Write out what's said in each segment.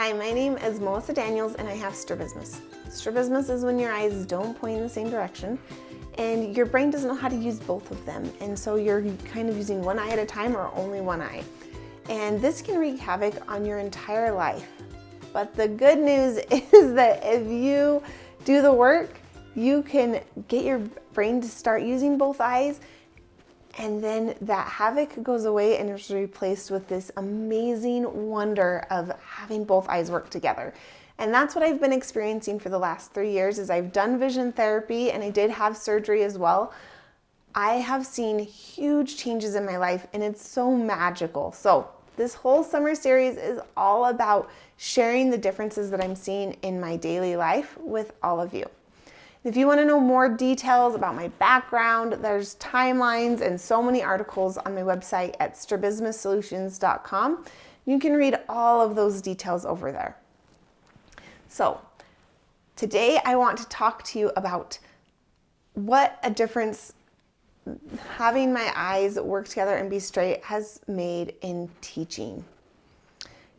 Hi, my name is Melissa Daniels and I have strabismus. Strabismus is when your eyes don't point in the same direction and your brain doesn't know how to use both of them. And so you're kind of using one eye at a time or only one eye. And this can wreak havoc on your entire life. But the good news is that if you do the work, you can get your brain to start using both eyes, and then that havoc goes away and is replaced with this amazing wonder of having both eyes work together. And that's what I've been experiencing for the last 3 years. As I've done vision therapy and I did have surgery as well, I have seen huge changes in my life and it's so magical. So this whole summer series is all about sharing the differences that I'm seeing in my daily life with all of you. If you want to know more details about my background, there's timelines and so many articles on my website at strabismussolutions.com. You can read all of those details over there. So today I want to talk to you about what a difference having my eyes work together and be straight has made in teaching.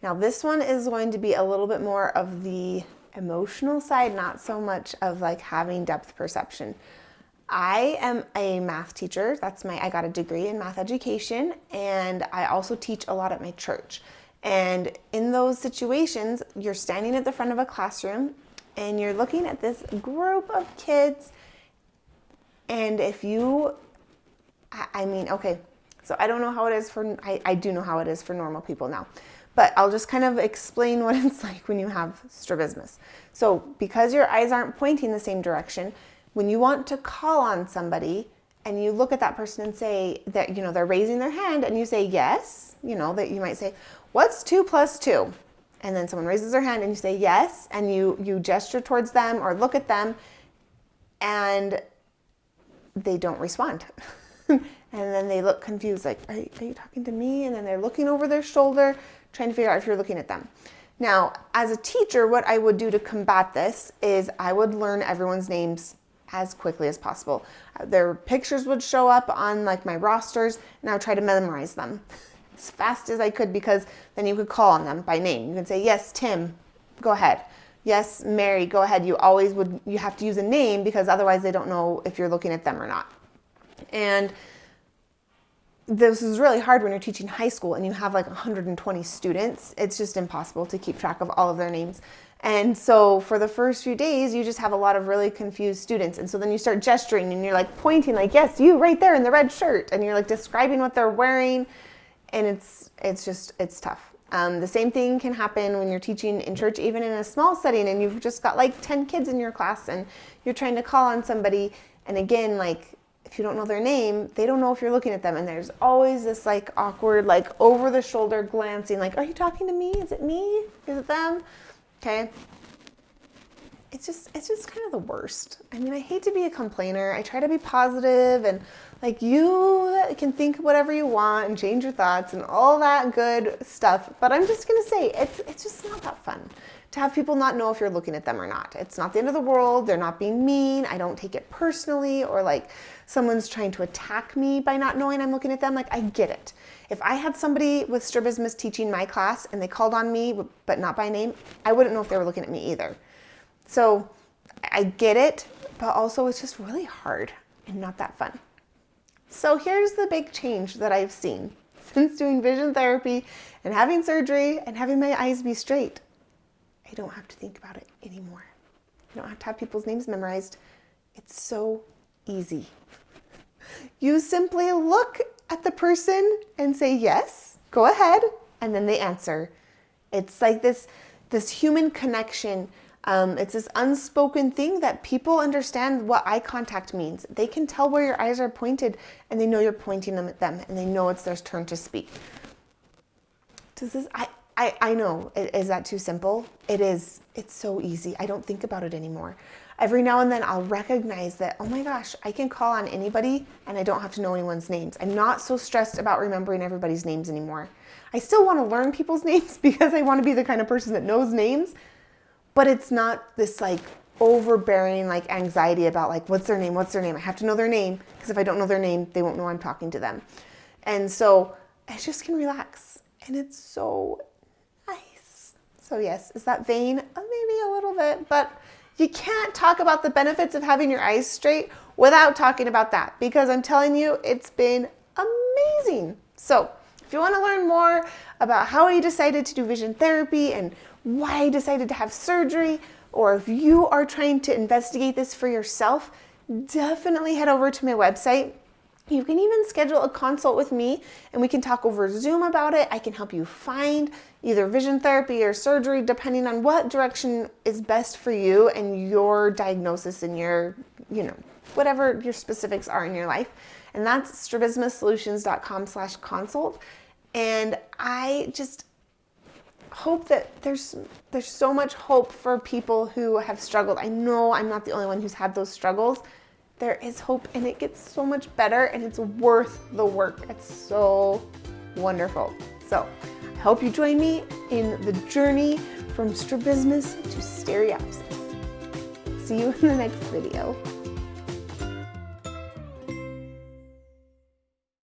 Now this one is going to be a little bit more of the emotional side, not so much of like having depth perception. I am a math teacher. I got a degree in math education, and I also teach a lot at my church. And in those situations, you're standing at the front of a classroom and you're looking at this group of kids. And if you, okay, so I don't know how it is I do know how it is for normal people now. But I'll just kind of explain what it's like when you have strabismus. So because your eyes aren't pointing the same direction, when you want to call on somebody and you look at that person and say that, they're raising their hand and you say yes, that you might say, what's 2 plus 2? And then someone raises their hand and you say yes, and you gesture towards them or look at them and they don't respond. And then they look confused, like, are you talking to me? And then they're looking over their shoulder, trying to figure out if you're looking at them. Now, as a teacher, what I would do to combat this is I would learn everyone's names as quickly as possible. Their pictures would show up on like my rosters, and I would try to memorize them as fast as I could, because then you could call on them by name. You could say, yes, Tim, go ahead. Yes, Mary, go ahead. You have to use a name because otherwise they don't know if you're looking at them or not. And this is really hard when you're teaching high school and you have like 120 students. It's just impossible to keep track of all of their names. And so for the first few days, you just have a lot of really confused students. And so then you start gesturing and you're like pointing like, yes, you right there in the red shirt. And you're like describing what they're wearing. And it's tough. The same thing can happen when you're teaching in church, even in a small setting, and you've just got like 10 kids in your class and you're trying to call on somebody. And again, like, if you don't know their name, they don't know if you're looking at them. And there's always this like awkward, like over the shoulder glancing, like, are you talking to me? Is it me? Is it them? Okay. It's just kind of the worst. I mean, I hate to be a complainer. I try to be positive and like you can think whatever you want and change your thoughts and all that good stuff. But I'm just going to say it's just not that fun to have people not know if you're looking at them or not. It's not the end of the world. They're not being mean. I don't take it personally, or like someone's trying to attack me by not knowing I'm looking at them. Like, I get it. If I had somebody with strabismus teaching my class and they called on me but not by name, I wouldn't know if they were looking at me either. So I get it, but also it's just really hard and not that fun. So here's the big change that I've seen since doing vision therapy and having surgery and having my eyes be straight. I don't have to think about it anymore. I don't have to have people's names memorized. It's so easy. You simply look at the person and say, yes, go ahead, and then they answer. It's like this human connection. It's this unspoken thing that people understand what eye contact means. They can tell where your eyes are pointed, and they know you're pointing them at them, and they know it's their turn to speak. I know, is that too simple? It is. It's so easy. I don't think about it anymore. Every now and then I'll recognize that, oh my gosh, I can call on anybody and I don't have to know anyone's names. I'm not so stressed about remembering everybody's names anymore. I still want to learn people's names because I want to be the kind of person that knows names, but it's not this like overbearing like anxiety about like, what's their name? I have to know their name, because if I don't know their name, they won't know I'm talking to them. And so I just can relax, and it's so nice. So yes, is that vain? Maybe a little bit, but you can't talk about the benefits of having your eyes straight without talking about that, because I'm telling you, it's been amazing. So if you want to learn more about how I decided to do vision therapy and why I decided to have surgery, or if you are trying to investigate this for yourself, definitely head over to my website. You can even schedule a consult with me and we can talk over Zoom about it. I can help you find either vision therapy or surgery, depending on what direction is best for you and your diagnosis and your, whatever your specifics are in your life. And that's strabismussolutions.com/consult. And I just hope that there's so much hope for people who have struggled. I know I'm not the only one who's had those struggles. There is hope, and it gets so much better, and it's worth the work. It's so wonderful. So I hope you join me in the journey from strabismus to stereopsis. See you in the next video.